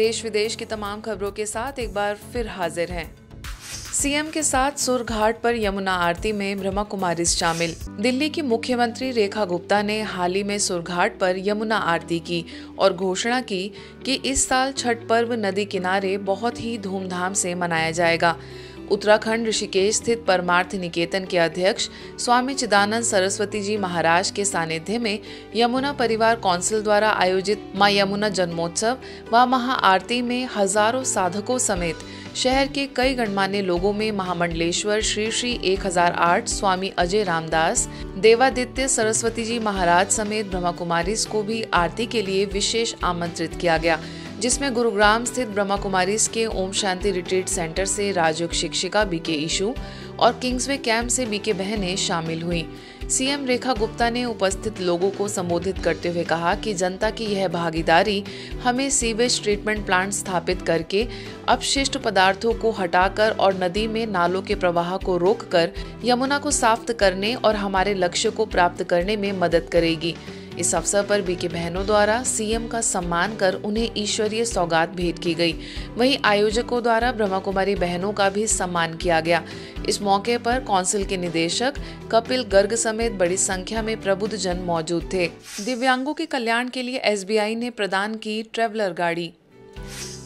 देश विदेश की तमाम खबरों के साथ एक बार फिर हाजिर हैं। सीएम के साथ सुरघाट पर यमुना आरती में ब्रह्मा कुमारीज शामिल। दिल्ली की मुख्यमंत्री रेखा गुप्ता ने हाल ही में सुरघाट पर यमुना आरती की और घोषणा की कि इस साल छठ पर्व नदी किनारे बहुत ही धूमधाम से मनाया जाएगा। उत्तराखंड ऋषिकेश स्थित परमार्थ निकेतन के अध्यक्ष स्वामी चिदानंद सरस्वती जी महाराज के सानिध्य में यमुना परिवार कौंसिल द्वारा आयोजित मां यमुना जन्मोत्सव व महाआरती में हजारों साधकों समेत शहर के कई गणमान्य लोगों में महामंडलेश्वर श्री श्री 1008 स्वामी अजय रामदास, देवादित्य सरस्वती जी महाराज समेत ब्रह्मा कुमारीज को भी आरती के लिए विशेष आमंत्रित किया गया, जिसमें गुरुग्राम स्थित ब्रह्मा कुमारीज के ओम शांति रिट्रीट सेंटर से राजयोग शिक्षिका बीके ईशू और किंग्सवे कैंप से बीके बहनें शामिल हुई। सीएम रेखा गुप्ता ने उपस्थित लोगों को संबोधित करते हुए कहा कि जनता की यह भागीदारी हमें सीवेज ट्रीटमेंट प्लांट स्थापित करके अपशिष्ट पदार्थों को हटाकर और नदी में नालों के प्रवाह को रोककर यमुना को साफ करने और हमारे लक्ष्य को प्राप्त करने में मदद करेगी। इस अवसर पर बीके बहनों द्वारा सीएम का सम्मान कर उन्हें ईश्वरीय सौगात भेंट की गई। वहीं आयोजकों द्वारा ब्रह्मा कुमारी बहनों का भी सम्मान किया गया। इस मौके पर कौंसिल के निदेशक कपिल गर्ग समेत बड़ी संख्या में प्रबुद्ध जन मौजूद थे। दिव्यांगों के कल्याण के लिए एसबीआई ने प्रदान की ट्रैवलर गाड़ी।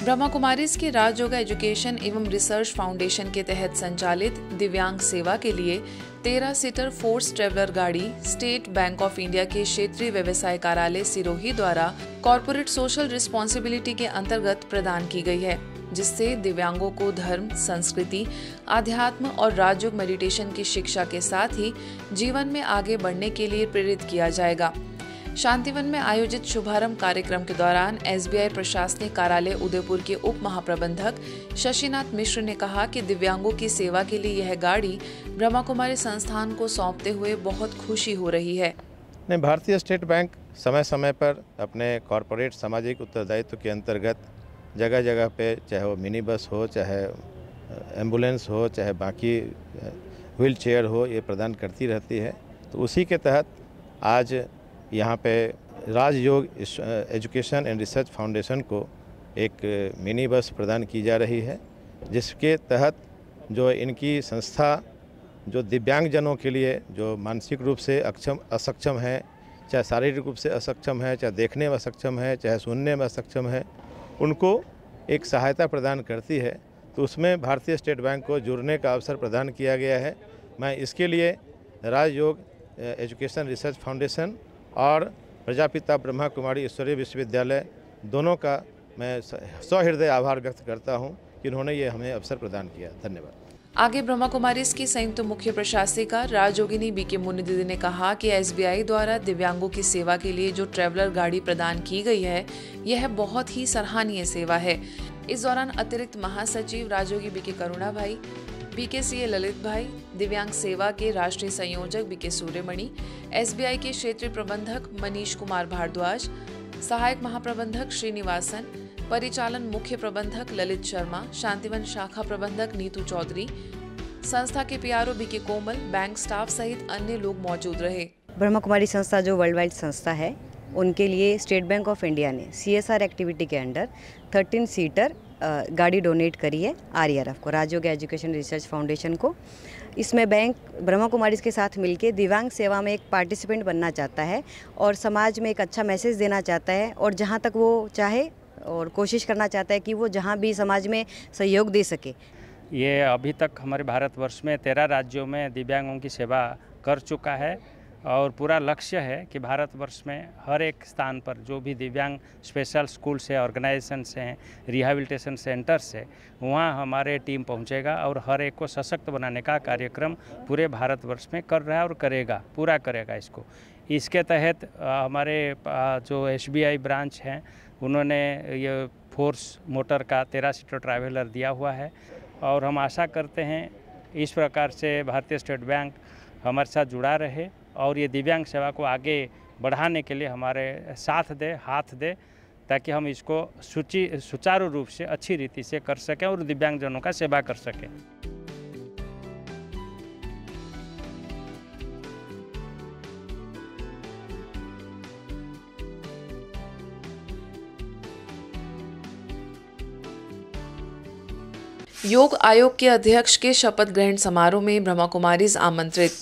ब्रह्मा कुमारीज के राजयोग एजुकेशन एवं रिसर्च फाउंडेशन के तहत संचालित दिव्यांग सेवा के लिए 13 सीटर फोर्स ट्रैवलर गाड़ी स्टेट बैंक ऑफ इंडिया के क्षेत्रीय व्यवसाय कार्यालय सिरोही द्वारा कॉर्पोरेट सोशल रिस्पॉन्सिबिलिटी के अंतर्गत प्रदान की गई है, जिससे दिव्यांगों को धर्म, संस्कृति, आध्यात्म और राजयोग मेडिटेशन की शिक्षा के साथ ही जीवन में आगे बढ़ने के लिए प्रेरित किया जाएगा। शांतिवन में आयोजित शुभारंभ कार्यक्रम के दौरान एसबीआई प्रशासनिक कार्यालय उदयपुर के उप महाप्रबंधक शशिनाथ मिश्र ने कहा कि दिव्यांगों की सेवा के लिए यह गाड़ी ब्रह्मा कुमारी संस्थान को सौंपते हुए बहुत खुशी हो रही है। भारतीय स्टेट बैंक समय समय पर अपने कॉरपोरेट सामाजिक उत्तरदायित्व के अंतर्गत जगह जगह पे, चाहे वो मिनी बस हो, चाहे एम्बुलेंस हो, चाहे बाकी व्हील चेयर हो, ये प्रदान करती रहती है। तो उसी के तहत आज यहाँ पे राजयोग एजुकेशन एंड रिसर्च फाउंडेशन को एक मिनी बस प्रदान की जा रही है, जिसके तहत जो इनकी संस्था जो दिव्यांगजनों के लिए जो मानसिक रूप से असक्षम है, चाहे शारीरिक रूप से असक्षम है, चाहे देखने में असक्षम है, चाहे सुनने में असक्षम है, उनको एक सहायता प्रदान करती है। तो उसमें भारतीय स्टेट बैंक को जुड़ने का अवसर प्रदान किया गया है। मैं इसके लिए राजयोग एजुकेशन रिसर्च फाउंडेशन और प्रजापिता ब्रह्मा कुमारी ईश्वरीय विश्वविद्यालय दोनों का मैं सहृदय आभार व्यक्त करता हूं कि उन्होंने ये हमें अवसर प्रदान किया। धन्यवाद। आगे ब्रह्मा कुमारीज की संयुक्त मुख्य प्रशासिका राजयोगिनी बीके मुनि दीदी ने कहा कि एसबीआई द्वारा दिव्यांगों की सेवा के लिए जो ट्रैवलर गाड़ी प्रदान की गई है, यह बहुत ही सराहनीय सेवा है। इस दौरान अतिरिक्त महासचिव राजयोगी बीके करुणा भाई, बीकेसीए ललित भाई, दिव्यांग सेवा के राष्ट्रीय संयोजक बीके सूर्यमणि, एसबीआई के क्षेत्रीय प्रबंधक मनीष कुमार भारद्वाज, सहायक महाप्रबंधक श्रीनिवासन, परिचालन मुख्य प्रबंधक ललित शर्मा, शांतिवन शाखा प्रबंधक नीतू चौधरी, संस्था के पीआरओ बीके कोमल, बैंक स्टाफ सहित अन्य लोग मौजूद रहे। ब्रह्मा कुमारी संस्था जो वर्ल्ड वाइड संस्था है, उनके लिए स्टेट बैंक ऑफ इंडिया ने CSR एक्टिविटी के अंडर 13 सीटर गाड़ी डोनेट करी है RERF को, राजयोग एजुकेशन रिसर्च फाउंडेशन को। इसमें बैंक ब्रह्मा कुमारीज के साथ मिलके दिव्यांग सेवा में एक पार्टिसिपेंट बनना चाहता है और समाज में एक अच्छा मैसेज देना चाहता है, और जहां तक वो चाहे और कोशिश करना चाहता है कि वो जहां भी समाज में सहयोग दे सके। ये अभी तक हमारे भारतवर्ष में 13 राज्यों में दिव्यांगों की सेवा कर चुका है और पूरा लक्ष्य है कि भारतवर्ष में हर एक स्थान पर जो भी दिव्यांग स्पेशल स्कूल से, ऑर्गेनाइजेशन से, रिहैबिलिटेशन सेंटर से, वहाँ हमारे टीम पहुँचेगा और हर एक को सशक्त बनाने का कार्यक्रम पूरे भारतवर्ष में कर रहा है और करेगा, पूरा करेगा इसको। इसके तहत हमारे जो SBI ब्रांच हैं, उन्होंने ये फोर्स मोटर का 13 सीटर ट्रैवलर दिया हुआ है और हम आशा करते हैं इस प्रकार से भारतीय स्टेट बैंक हमारे साथ जुड़ा रहे और ये दिव्यांग सेवा को आगे बढ़ाने के लिए हमारे साथ दे, हाथ दे, ताकि हम इसको सुचारू रूप से अच्छी रीति से कर सकें और दिव्यांगजनों का सेवा कर सकें। योग आयोग के अध्यक्ष के शपथ ग्रहण समारोह में ब्रह्मा कुमारीज आमंत्रित।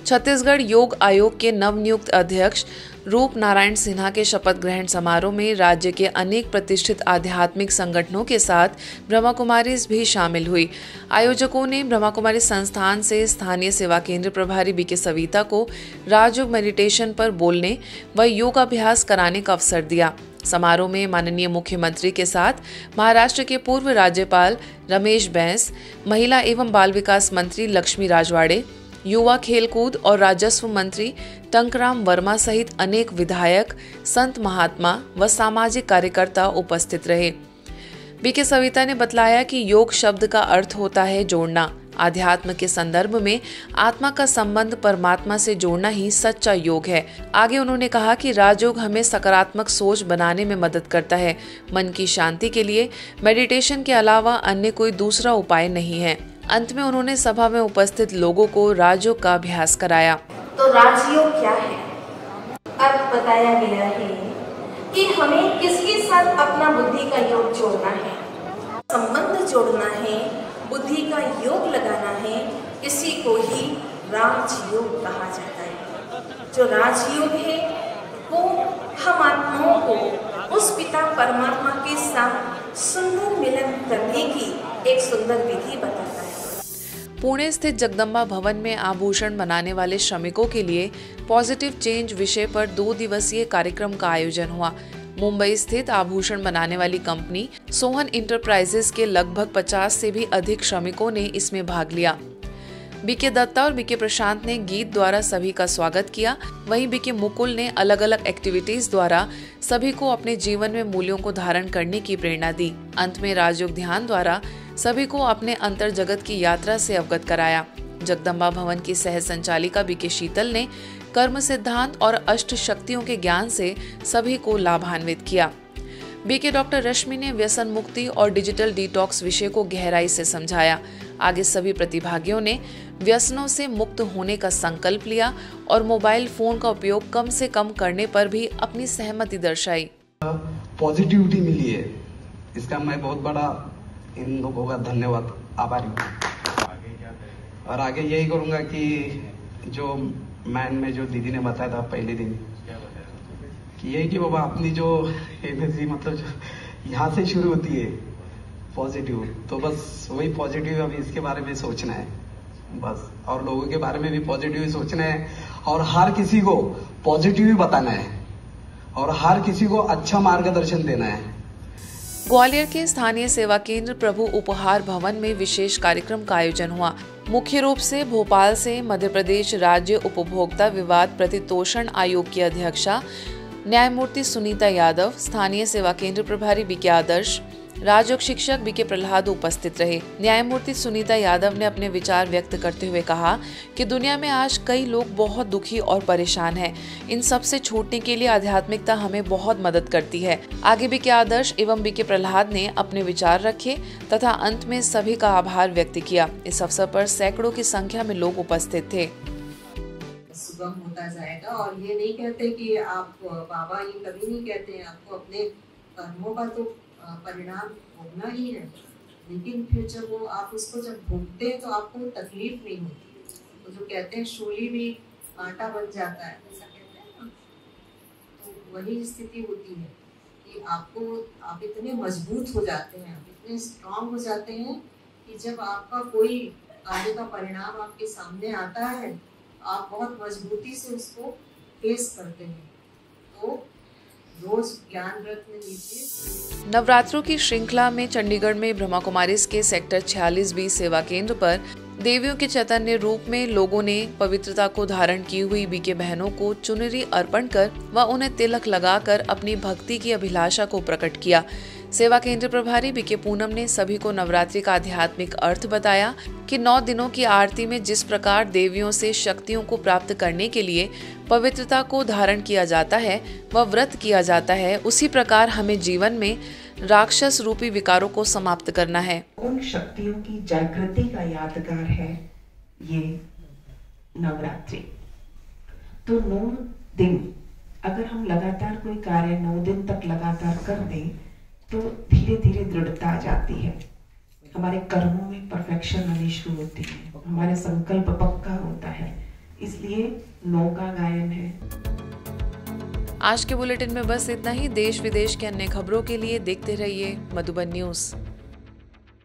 छत्तीसगढ़ योग आयोग के नवनियुक्त अध्यक्ष रूप नारायण सिन्हा के शपथ ग्रहण समारोह में राज्य के अनेक प्रतिष्ठित आध्यात्मिक संगठनों के साथ ब्रह्मा कुमारीज भी शामिल हुई। आयोजकों ने ब्रह्मा कुमारी संस्थान से स्थानीय सेवा केंद्र प्रभारी बीके सविता को राजयोग मेडिटेशन पर बोलने व योगाभ्यास कराने का अवसर दिया। समारोह में माननीय मुख्यमंत्री के साथ महाराष्ट्र के पूर्व राज्यपाल रमेश बैस, महिला एवं बाल विकास मंत्री लक्ष्मी राजवाड़े, युवा खेलकूद और राजस्व मंत्री टंकराम वर्मा सहित अनेक विधायक, संत महात्मा व सामाजिक कार्यकर्ता उपस्थित रहे। बीके सविता ने बतलाया कि योग शब्द का अर्थ होता है जोड़ना। आध्यात्म के संदर्भ में आत्मा का संबंध परमात्मा से जोड़ना ही सच्चा योग है। आगे उन्होंने कहा कि राजयोग हमें सकारात्मक सोच बनाने में मदद करता है। मन की शांति के लिए मेडिटेशन के अलावा अन्य कोई दूसरा उपाय नहीं है। अंत में उन्होंने सभा में उपस्थित लोगों को राजयोग का अभ्यास कराया। तो राजयोग क्या है? अर्थ बताया गया है कि हमें किसके साथ अपना बुद्धि का योग जोड़ना है, संबंध जोड़ना है, बुद्धि का योग लगाना है। इसी को ही राजयोग कहा जाता है। जो राजयोग है वो हम आत्माओं को उस पिता परमात्मा के साथ सुंदर मिलन करने की एक सुंदर विधि बताता है। पुणे स्थित जगदम्बा भवन में आभूषण बनाने वाले श्रमिकों के लिए पॉजिटिव चेंज विषय पर 2 दिवसीय कार्यक्रम का आयोजन हुआ। मुंबई स्थित आभूषण बनाने वाली कंपनी सोहन इंटरप्राइजेस के लगभग 50 से भी अधिक श्रमिकों ने इसमें भाग लिया। बीके दत्ता और बीके प्रशांत ने गीत द्वारा सभी का स्वागत किया। वहीं बीके मुकुल ने अलग अलग एक्टिविटीज द्वारा सभी को अपने जीवन में मूल्यों को धारण करने की प्रेरणा दी। अंत में राजयोग ध्यान द्वारा सभी को अपने अंतर जगत की यात्रा से अवगत कराया। जगदम्बा भवन की सह संचालिका बीके शीतल ने कर्म सिद्धांत और अष्ट शक्तियों के ज्ञान से सभी को लाभान्वित किया। बीके डॉक्टर रश्मि ने व्यसन मुक्ति और डिजिटल डिटॉक्स विषय को गहराई से समझाया। आगे सभी प्रतिभागियों ने व्यसनों से मुक्त होने का संकल्प लिया और मोबाइल फोन का उपयोग कम से कम करने पर भी अपनी सहमति दर्शाई। पॉजिटिविटी मिली है, इसका मैं बहुत बड़ा इन लोगों का धन्यवाद आभारी हूँ। और आगे यही करूँगा कि जो मैन में जो दीदी ने बताया था पहले दिन कि यही कि बाबा अपनी जो एनर्जी मतलब यहाँ से शुरू होती है पॉजिटिव, तो बस वही पॉजिटिव अभी इसके बारे में सोचना है बस, और लोगों के बारे में भी पॉजिटिव ही सोचना है और हर किसी को पॉजिटिव ही बताना है और हर किसी को अच्छा मार्गदर्शन देना है। ग्वालियर के स्थानीय सेवा केंद्र प्रभु उपहार भवन में विशेष कार्यक्रम का आयोजन हुआ। मुख्य रूप से भोपाल से मध्य प्रदेश राज्य उपभोक्ता विवाद प्रतितोषण आयोग की अध्यक्षा न्यायमूर्ति सुनीता यादव, स्थानीय सेवा केंद्र प्रभारी बीके आदर्श, राजयोग शिक्षक बीके प्रहलाद उपस्थित रहे। न्यायमूर्ति सुनीता यादव ने अपने विचार व्यक्त करते हुए कहा कि दुनिया में आज कई लोग बहुत दुखी और परेशान हैं। इन सब से छूटने के लिए आध्यात्मिकता हमें बहुत मदद करती है। आगे बीके आदर्श एवं बीके प्रहलाद ने अपने विचार रखे तथा अंत में सभी का आभार व्यक्त किया। इस अवसर पर सैकड़ों की संख्या में लोग उपस्थित थे। सुगम होता जाएगा और ये नहीं कहते कि आप बाबा, ये कभी नहीं कहते हैं आपको अपने कर्मों का तो परिणाम भोगना ही है, लेकिन फिर जब वो आप उसको जब भोगते हैं तो आपको तकलीफ नहीं होती। तो जो कहते हैं शूली भी कांटा बन जाता है, ऐसा कहते हैं ना, तो वही स्थिति होती है कि आप इतने मजबूत हो जाते हैं, आप इतने स्ट्रांग हो जाते हैं कि जब आपका कोई कार्य का परिणाम आपके सामने आता है आप बहुत मजबूती से उसको फेस करते हैं। तो रोज ज्ञान व्रत में लीजिए। नवरात्रों की श्रृंखला में चंडीगढ़ में ब्रह्मा कुमारीज के सेक्टर 46B सेवा केंद्र पर देवियों के चैतन्य रूप में लोगों ने पवित्रता को धारण की हुई बीके बहनों को चुनरी अर्पण कर व उन्हें तिलक लगाकर अपनी भक्ति की अभिलाषा को प्रकट किया। सेवा केंद्र प्रभारी बीके पूनम ने सभी को नवरात्रि का आध्यात्मिक अर्थ बताया कि 9 दिनों की आरती में जिस प्रकार देवियों से शक्तियों को प्राप्त करने के लिए पवित्रता को धारण किया जाता है व व्रत किया जाता है, उसी प्रकार हमें जीवन में राक्षस रूपी विकारों को समाप्त करना है। उन शक्तियों की जागृति का यादगार है ये नवरात्रि। तो 9 दिन अगर हम लगातार कोई कार्य 9 दिन तक लगातार कर दें तो धीरे धीरे दृढ़ता आ जाती है। हमारे कर्मों में परफेक्शन आनी शुरू होती है, हमारे संकल्प पक्का होता है, इसलिए नौ का गायन है। आज के बुलेटिन में बस इतना ही। देश विदेश के अन्य खबरों के लिए देखते रहिए मधुबन न्यूज़।